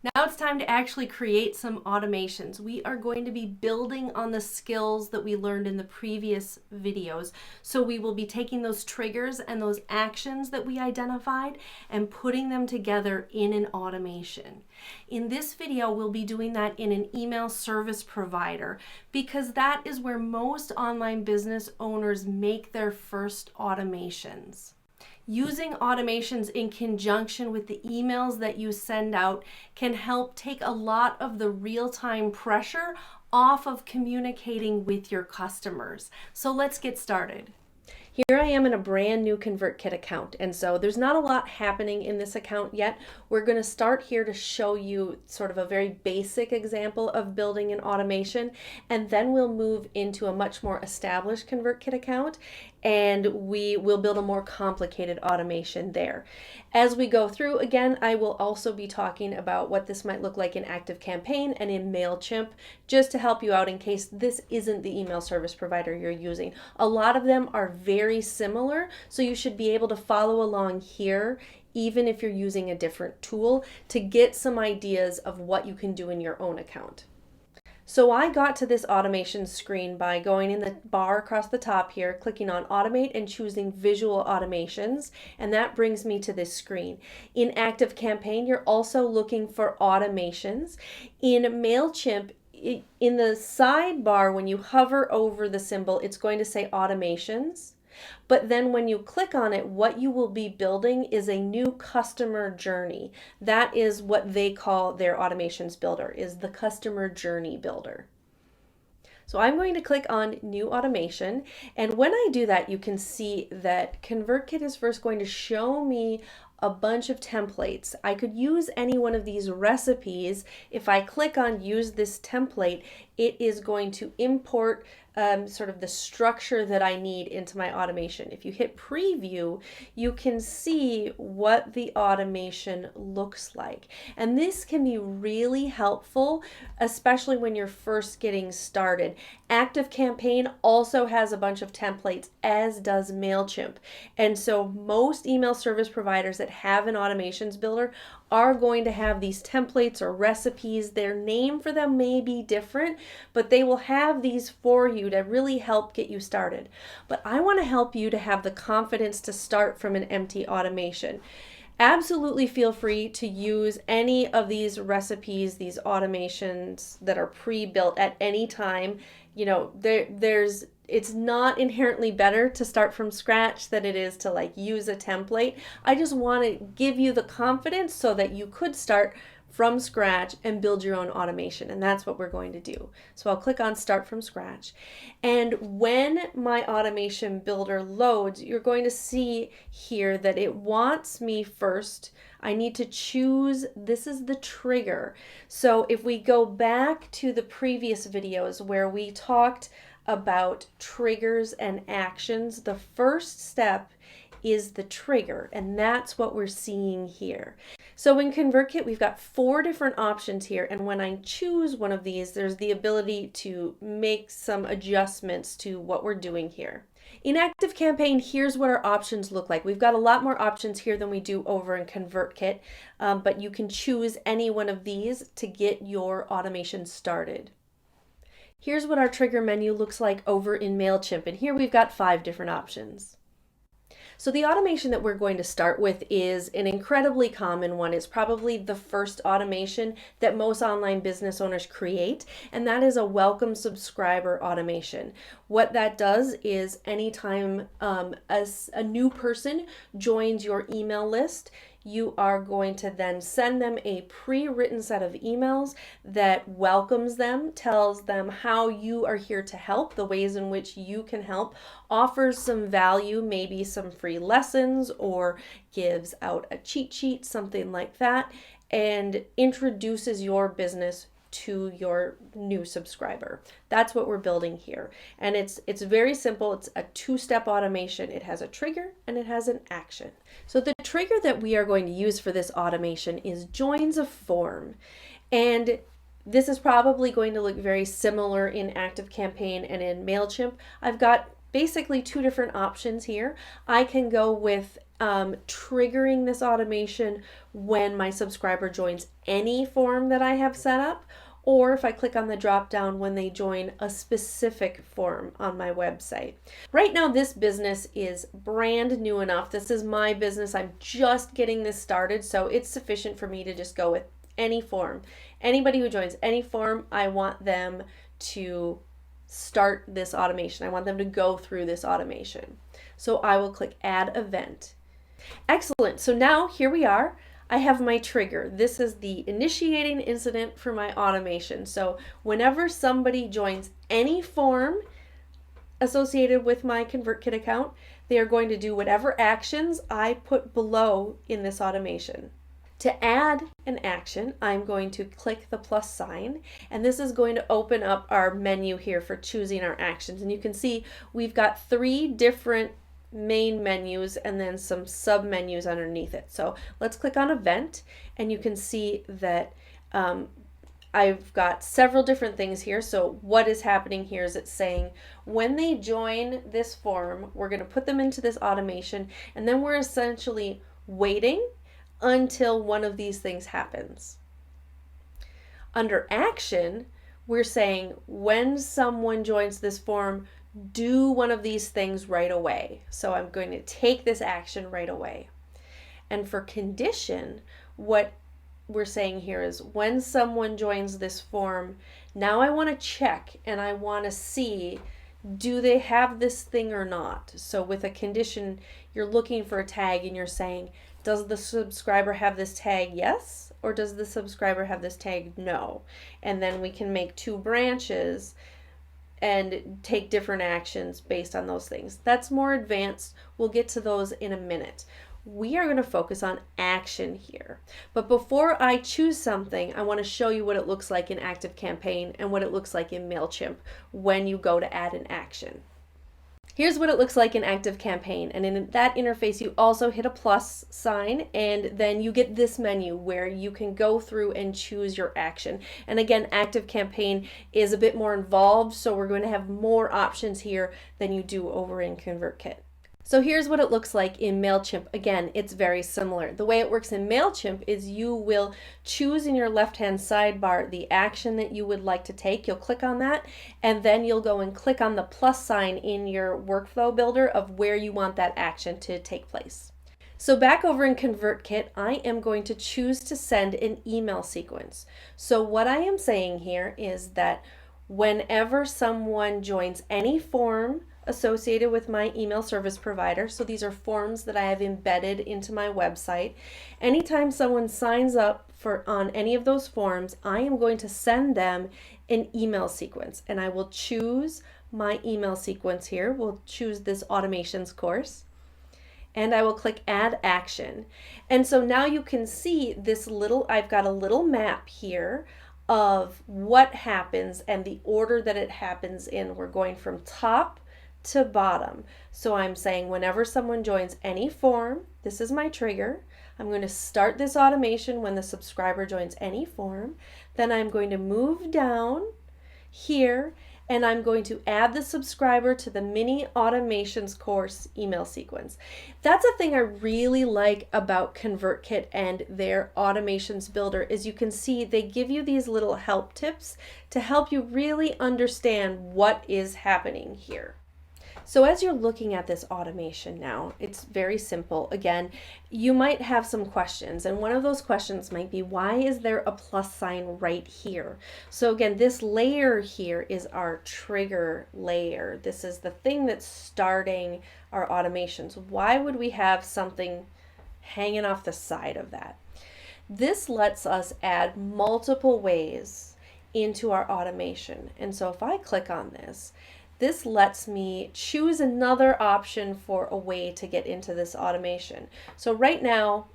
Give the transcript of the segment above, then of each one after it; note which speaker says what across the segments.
Speaker 1: Now it's time to actually create some automations. We are going to be building on the skills that we learned in the previous videos. So we will be taking those triggers and those actions that we identified and putting them together in an automation. In this video, we'll be doing that in an email service provider because that is where most online business owners make their first automations. Using automations in conjunction with the emails that you send out can help take a lot of the real-time pressure off of communicating with your customers. So let's get started. Here I am in a brand new ConvertKit account, and so there's not a lot happening in this account yet. We're going to start here to show you sort of a very basic example of building an automation, and then we'll move into a much more established ConvertKit account, and we will build a more complicated automation there. As we go through, again, I will also be talking about what this might look like in ActiveCampaign and in MailChimp, just to help you out in case this isn't the email service provider you're using. A lot of them are very similar, so you should be able to follow along here even if you're using a different tool to get some ideas of what you can do in your own account. So I got to this automation screen by going in the bar across the top here, clicking on Automate and choosing Visual Automations, and that brings me to this screen. In ActiveCampaign, you're also looking for automations. In MailChimp, in the sidebar, when you hover over the symbol, it's going to say Automations. But then when you click on it, what you will be building is a new customer journey. That is what they call their automations builder, is the customer journey builder. So I'm going to click on New Automation, and when I do that, you can see that ConvertKit is first going to show me a bunch of templates. I could use any one of these recipes. If I click on Use this template, it is going to import sort of the structure that I need into my automation. If you hit preview, you can see what the automation looks like. And this can be really helpful, especially when you're first getting started. ActiveCampaign also has a bunch of templates, as does MailChimp. And so most email service providers that have an automations builder are going to have these templates or recipes. Their name for them may be different, but they will have these for you to really help get you started. But I want to help you to have the confidence to start from an empty automation. Absolutely feel free to use any of these recipes, these automations that are pre-built at any time. You know, it's not inherently better to start from scratch than it is to like use a template. I just want to give you the confidence so that you could start from scratch and build your own automation, and that's what we're going to do. So I'll click on Start from Scratch, and when my automation builder loads, you're going to see here that it wants me first. I need to choose, this is the trigger. So if we go back to the previous videos where we talked about triggers and actions, the first step is the trigger, and that's what we're seeing here. So in ConvertKit, we've got 4 different options here, and when I choose one of these, there's the ability to make some adjustments to what we're doing here. In ActiveCampaign, here's what our options look like. We've got a lot more options here than we do over in ConvertKit, but you can choose any one of these to get your automation started. Here's what our trigger menu looks like over in MailChimp, and here we've got 5 different options. So the automation that we're going to start with is an incredibly common one. It's probably the first automation that most online business owners create, and that is a welcome subscriber automation. What that does is anytime a new person joins your email list, you are going to then send them a pre-written set of emails that welcomes them, tells them how you are here to help, the ways in which you can help, offers some value, maybe some free lessons, or gives out a cheat sheet, something like that, and introduces your business to your new subscriber. That's what we're building here. And it's very simple. It's a 2-step automation. It has a trigger and it has an action. So the trigger that we are going to use for this automation is joins a form. And this is probably going to look very similar in ActiveCampaign and in MailChimp. I've got basically 2 different options here. I can go with triggering this automation when my subscriber joins any form that I have set up, or if I click on the drop down when they join a specific form on my website. Right now, this business is brand new enough. This is my business. I'm just getting this started, so it's sufficient for me to just go with any form. Anybody who joins any form, I want them to start this automation. I want them to go through this automation. So I will click Add Event. Excellent. So now here we are. I have my trigger. This is the initiating incident for my automation. So whenever somebody joins any form associated with my ConvertKit account, they are going to do whatever actions I put below in this automation. To add an action, I'm going to click the plus sign, and this is going to open up our menu here for choosing our actions. And you can see we've got 3 different main menus and then some sub menus underneath it. So let's click on event, and you can see that I've got several different things here. So what is happening here is it's saying when they join this form, we're going to put them into this automation, and then we're essentially waiting until one of these things happens. Under action, we're saying when someone joins this form, do one of these things right away. So I'm going to take this action right away. And for condition, what we're saying here is when someone joins this form, now I want to check and I want to see, do they have this thing or not? So with a condition, you're looking for a tag and you're saying, does the subscriber have this tag yes, or does the subscriber have this tag no? And then we can make 2 branches and take different actions based on those things. That's more advanced. We'll get to those in a minute. We are going to focus on action here. But before I choose something, I want to show you what it looks like in ActiveCampaign and what it looks like in MailChimp when you go to add an action. Here's what it looks like in ActiveCampaign, and in that interface you also hit a plus sign, and then you get this menu where you can go through and choose your action. And again, ActiveCampaign is a bit more involved, so we're going to have more options here than you do over in ConvertKit. So here's what it looks like in MailChimp. Again, it's very similar. The way it works in MailChimp is you will choose in your left-hand sidebar the action that you would like to take. You'll click on that, and then you'll go and click on the plus sign in your workflow builder of where you want that action to take place. So back over in ConvertKit, I am going to choose to send an email sequence. So what I am saying here is that whenever someone joins any form associated with my email service provider, so these are forms that I have embedded into my website, anytime someone signs up on any of those forms, I am going to send them an email sequence, and I will choose my email sequence here. We'll choose this automations course, and I will click add action. And so now you can see this I've got a little map here of what happens and the order that it happens in. We're going from top to bottom. So I'm saying whenever someone joins any form, this is my trigger. I'm going to start this automation when the subscriber joins any form. Then I'm going to move down here and I'm going to add the subscriber to the mini automations course email sequence. That's a thing I really like about ConvertKit and their automations builder is you can see they give you these little help tips to help you really understand what is happening here. So as you're looking at this automation now, it's very simple. Again, you might have some questions, and one of those questions might be, why is there a plus sign right here? So again, this layer here is our trigger layer. This is the thing that's starting our automations. Why would we have something hanging off the side of that? This lets us add multiple ways into our automation. And so if I click on this lets me choose another option for a way to get into this automation. So right now,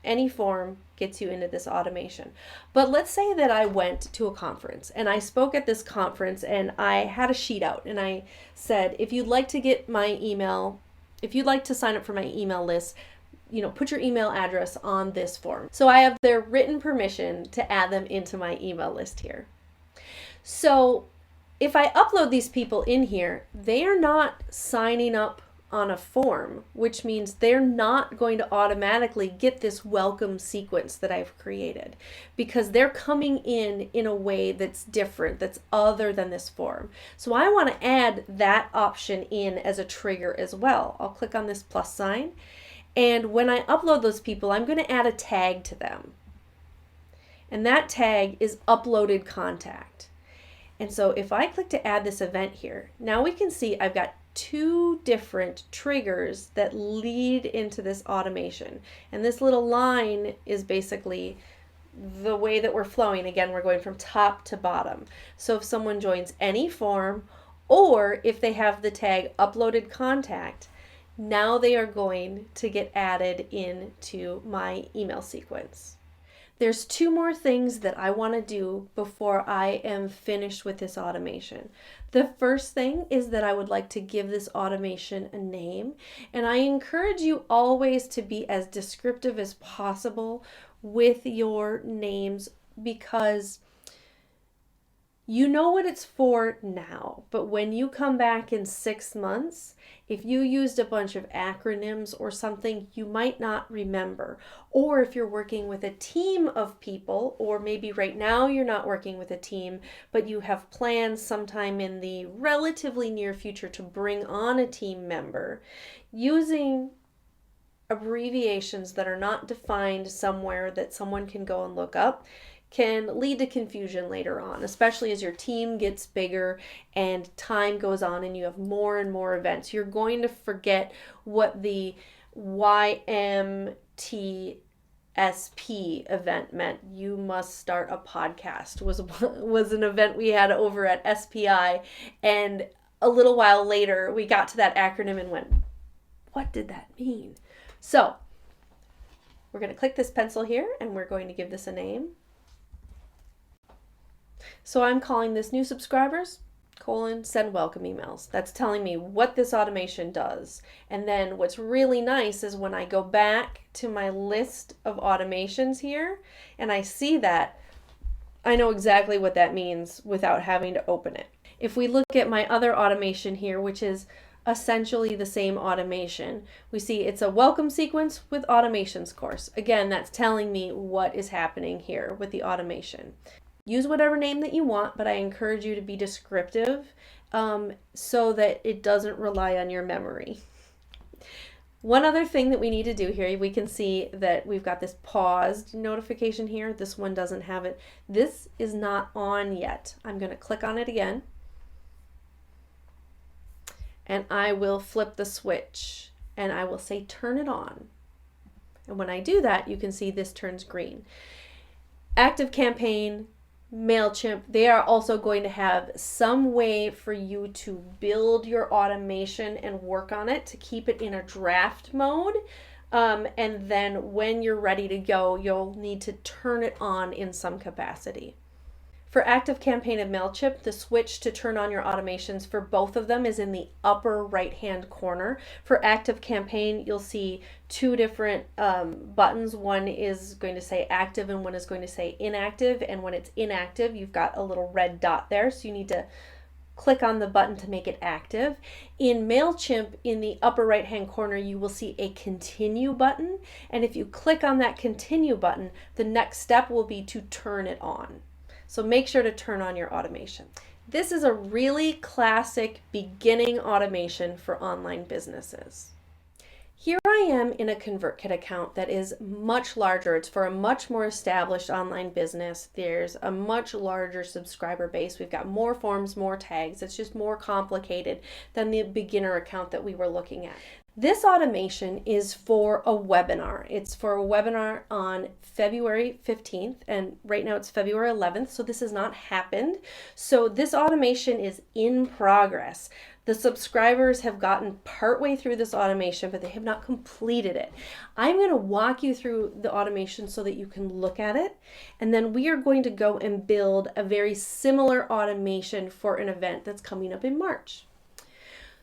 Speaker 1: any form gets you into this automation. But let's say that I went to a conference and I spoke at this conference and I had a sheet out and I said, if you'd like to get my email, if you'd like to sign up for my email list, put your email address on this form. So I have their written permission to add them into my email list here. So if I upload these people in here, they are not signing up on a form, which means they're not going to automatically get this welcome sequence that I've created because they're coming in a way that's different, that's other than this form. So I want to add that option in as a trigger as well. I'll click on this plus sign, and when I upload those people, I'm going to add a tag to them. And that tag is uploaded contact. And so if I click to add this event here, now we can see I've got two different triggers that lead into this automation. And this little line is basically the way that we're flowing. Again, we're going from top to bottom. So if someone joins any form, or if they have the tag uploaded contact, now they are going to get added into my email sequence. There's two more things that I want to do before I am finished with this automation. The first thing is that I would like to give this automation a name, and I encourage you always to be as descriptive as possible with your names because you know what it's for now, but when you come back in 6 months, if you used a bunch of acronyms or something, you might not remember. Or if you're working with a team of people, or maybe right now you're not working with a team, but you have plans sometime in the relatively near future to bring on a team member, using abbreviations that are not defined somewhere that someone can go and look up can lead to confusion later on, especially as your team gets bigger and time goes on and you have more and more events. You're going to forget what the YMTSP event meant. You must start a podcast was an event we had over at SPI, and a little while later we got to that acronym and went, what did that mean? So we're going to click this pencil here and we're going to give this a name. So I'm calling this new subscribers, send welcome emails. That's telling me what this automation does. And then what's really nice is when I go back to my list of automations here and I see that, I know exactly what that means without having to open it. If we look at my other automation here, which is essentially the same automation, we see it's a welcome sequence with automations course. Again, that's telling me what is happening here with the automation. Use whatever name that you want, but I encourage you to be descriptive so that it doesn't rely on your memory. One other thing that we need to do here, we can see that we've got this paused notification here. This one doesn't have it. This is not on yet. I'm going to click on it again, and I will flip the switch, and I will say turn it on. And when I do that, you can see this turns green. ActiveCampaign, MailChimp, they are also going to have some way for you to build your automation and work on it to keep it in a draft mode. And then when you're ready to go, you'll need to turn it on in some capacity. For ActiveCampaign and MailChimp, the switch to turn on your automations for both of them is in the upper right-hand corner. For ActiveCampaign, you'll see two different buttons. One is going to say active and one is going to say inactive. And when it's inactive, you've got a little red dot there. So you need to click on the button to make it active. In MailChimp, in the upper right-hand corner, you will see a continue button. And if you click on that continue button, the next step will be to turn it on. So make sure to turn on your automation. This is a really classic beginning automation for online businesses. Here I am in a ConvertKit account that is much larger. It's for a much more established online business. There's a much larger subscriber base. We've got more forms, more tags. It's just more complicated than the beginner account that we were looking at. This automation is for a webinar. It's for a webinar on February 15th, and right now it's February 11th, so this has not happened. So this automation is in progress. The subscribers have gotten partway through this automation, but they have not completed it. I'm going to walk you through the automation so that you can look at it, and then we are going to go and build a very similar automation for an event that's coming up in March.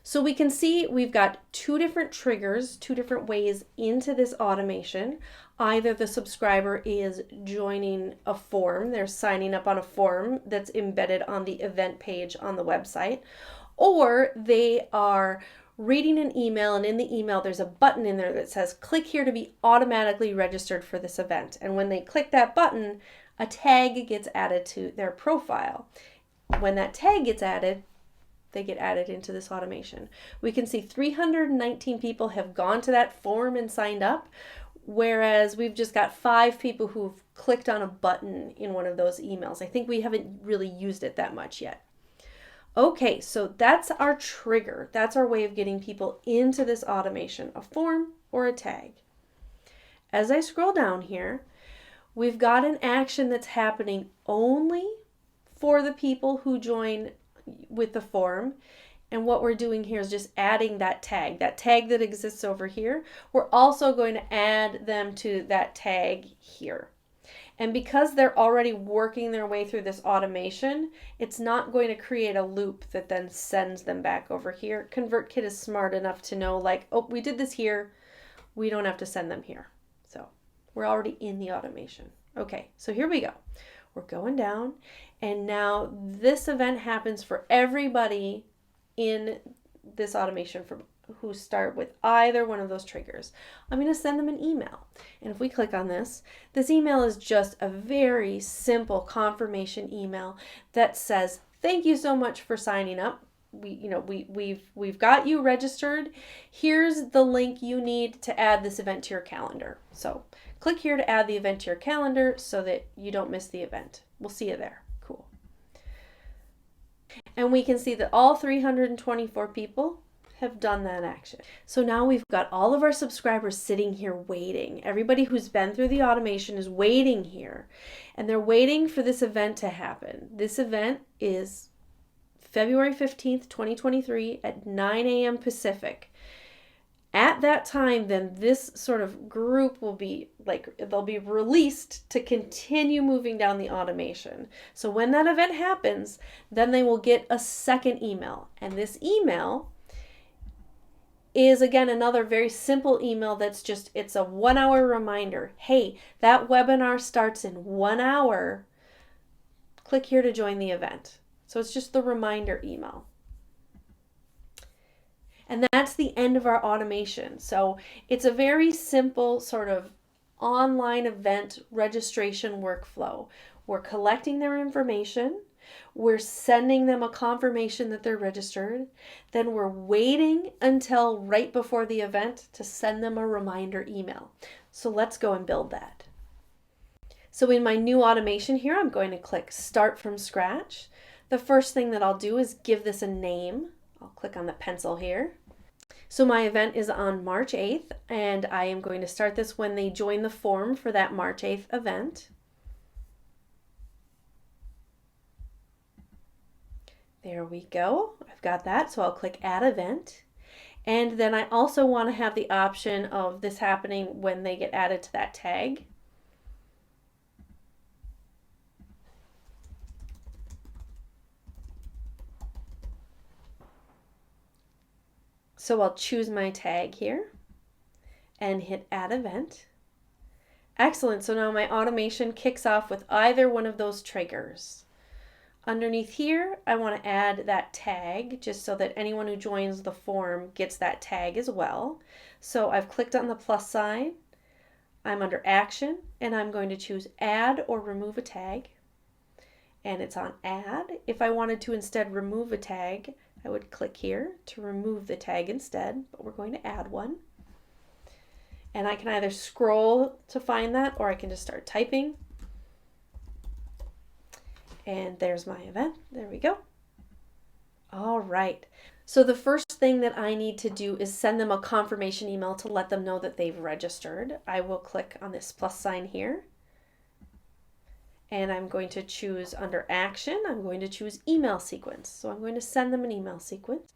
Speaker 1: So we can see we've got two different triggers, two different ways into this automation. Either the subscriber is joining a form, they're signing up on a form that's embedded on the event page on the website, or they are reading an email, and in the email there's a button in there that says click here to be automatically registered for this event. And when they click that button, a tag gets added to their profile. When that tag gets added, they get added into this automation. We can see 319 people have gone to that form and signed up, whereas we've just got 5 people who've clicked on a button in one of those emails. I think we haven't really used it that much yet. Okay, so that's our trigger. That's our way of getting people into this automation, a form or a tag. As I scroll down here, we've got an action that's happening only for the people who join with the form. And what we're doing here is just adding that tag that exists over here. We're also going to add them to that tag here. And because they're already working their way through this automation, it's not going to create a loop that then sends them back over here. ConvertKit is smart enough to know, like, oh, we did this here. We don't have to send them here. So we're already in the automation. Okay, so here we go. We're going down, and now this event happens for everybody in this automation who start with either one of those triggers. I'm going to send them an email. And if we click on this email is just a very simple confirmation email that says, thank you so much for signing up. We've got you registered. Here's the link you need to add this event to your calendar. So click here to add the event to your calendar so that you don't miss the event. We'll see you there. Cool. And we can see that all 324 people have done that action. So now we've got all of our subscribers sitting here waiting. Everybody who's been through the automation is waiting here, and they're waiting for this event to happen. This event is February 15th, 2023 at 9 a.m. Pacific. At that time, then this sort of group will be they'll be released to continue moving down the automation. So when that event happens, then they will get a second email. And this email is, again, another very simple email it's a 1 hour reminder. Hey, that webinar starts in 1 hour. Click here to join the event. So it's just the reminder email. And that's the end of our automation. So it's a very simple sort of online event registration workflow. We're collecting their information. We're sending them a confirmation that they're registered. Then we're waiting until right before the event to send them a reminder email. So let's go and build that. So in my new automation here, I'm going to click Start from Scratch. The first thing that I'll do is give this a name. I'll click on the pencil here. So my event is on March 8th, and I am going to start this when they join the form for that March 8th event. There we go. I've got that. So I'll click Add Event. And then I also want to have the option of this happening when they get added to that tag. So I'll choose my tag here and hit Add Event. Excellent. So now my automation kicks off with either one of those triggers. Underneath here, I want to add that tag just so that anyone who joins the form gets that tag as well. So I've clicked on the plus sign. I'm under Action, and I'm going to choose Add or Remove a Tag. And it's on Add. If I wanted to instead remove a tag, I would click here to remove the tag instead, but we're going to add one. And I can either scroll to find that, or I can just start typing. And there's my event. There we go. All right. So the first thing that I need to do is send them a confirmation email to let them know that they've registered. I will click on this plus sign here. And I'm going to choose under Action, I'm going to choose Email Sequence. So I'm going to send them an email sequence.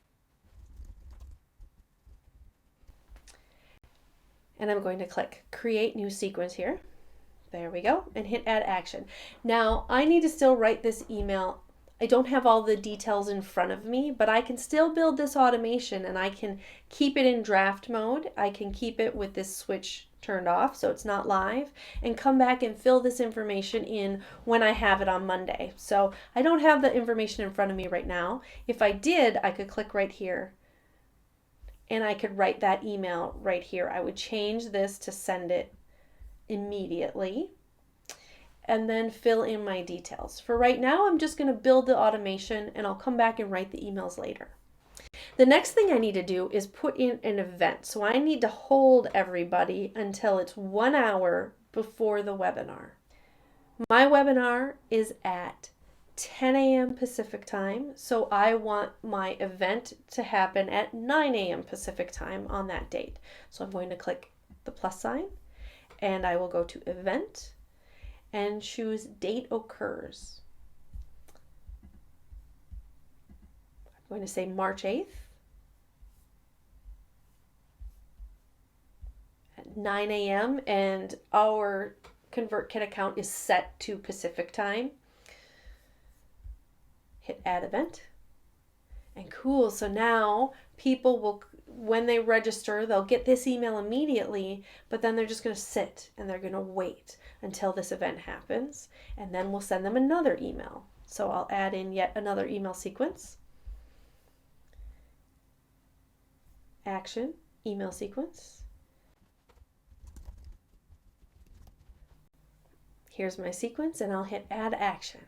Speaker 1: And I'm going to click Create New Sequence here. There we go, and hit Add Action. Now, I need to still write this email. I don't have all the details in front of me, but I can still build this automation, and I can keep it in draft mode. I can keep it with this switch turned off so it's not live, and come back and fill this information in when I have it on Monday. So I don't have the information in front of me right now. If I did, I could click right here
Speaker 2: and I could write that email right here. I would change this to send it immediately and then fill in my details. For right now, I'm just going to build the automation and I'll come back and write the emails later. The next thing I need to do is put in an event. So I need to hold everybody until it's 1 hour before the webinar. My webinar is at 10 a.m. Pacific time, so I want my event to happen at 9 a.m. Pacific time on that date. So I'm going to click the plus sign and I will go to event and choose date occurs. I'm going to say March 8th at 9 a.m. and our ConvertKit account is set to Pacific time. Hit add event. And cool, so now people will, when they register, they'll get this email immediately, but then they're just going to sit and they're going to wait until this event happens, and then we'll send them another email. So I'll add in yet another email sequence. Action, email sequence. Here's my sequence, and I'll hit add action.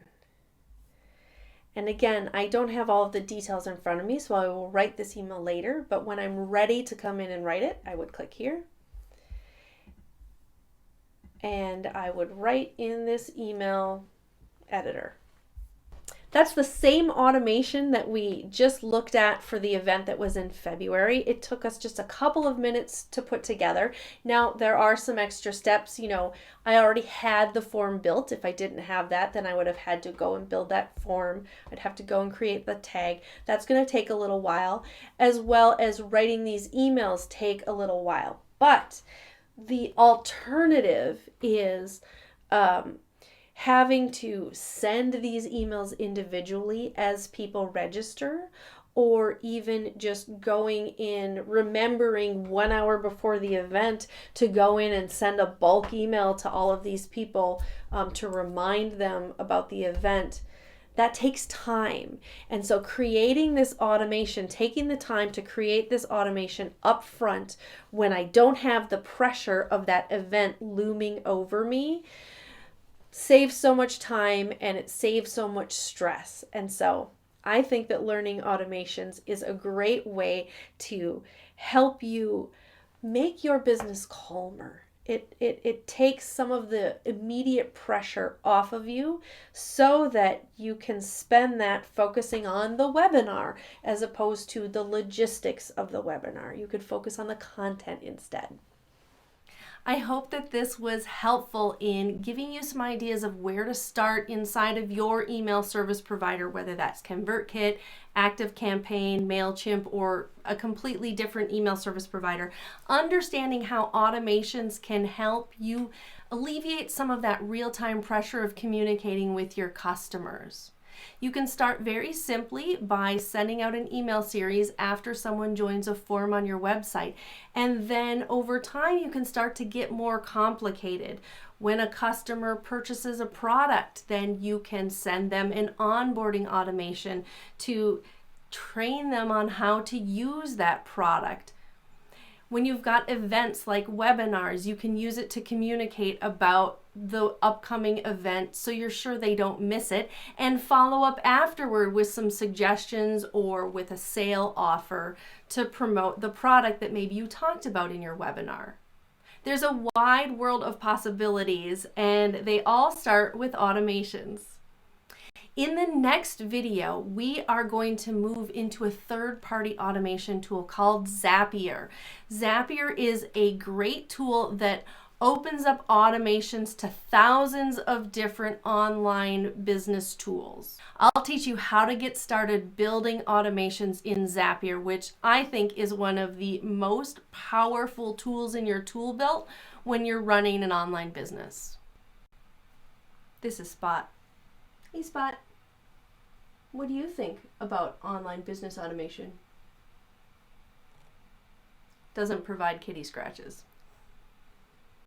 Speaker 2: And again, I don't have all of the details in front of me, so I will write this email later, but when I'm ready to come in and write it, I would click here. And I would write in this email editor. That's the same automation that we just looked at for the event that was in February. It took us just a couple of minutes to put together. Now, there are some extra steps. You know, I already had the form built. If I didn't have that, then I would have had to go and build that form. I'd have to go and create the tag. That's going to take a little while, as well as writing these emails take a little while. But the alternative is having to send these emails individually as people register, or even just going in, remembering 1 hour before the event to go in and send a bulk email to all of these people to remind them about the event. That takes time. And so creating this automation, taking the time to create this automation up front when I don't have the pressure of that event looming over me, saves so much time and it saves so much stress. And so I think that learning automations is a great way to help you make your business calmer. It takes some of the immediate pressure off of you so that you can spend that focusing on the webinar as opposed to the logistics of the webinar. You could focus on the content instead.
Speaker 1: I hope that this was helpful in giving you some ideas of where to start inside of your email service provider, whether that's ConvertKit, ActiveCampaign, MailChimp, or a completely different email service provider. Understanding how automations can help you alleviate some of that real-time pressure of communicating with your customers. You can start very simply by sending out an email series after someone joins a form on your website. And then over time, you can start to get more complicated. When a customer purchases a product, then you can send them an onboarding automation to train them on how to use that product. When you've got events like webinars, you can use it to communicate about the upcoming event so you're sure they don't miss it, and follow up afterward with some suggestions or with a sale offer to promote the product that maybe you talked about in your webinar. There's a wide world of possibilities, and they all start with automations. In the next video, we are going to move into a third-party automation tool called Zapier. Zapier is a great tool that opens up automations to thousands of different online business tools. I'll teach you how to get started building automations in Zapier, which I think is one of the most powerful tools in your tool belt when you're running an online business. This is Spot. Hey Spot, what do you think about online business automation? Doesn't provide kitty scratches.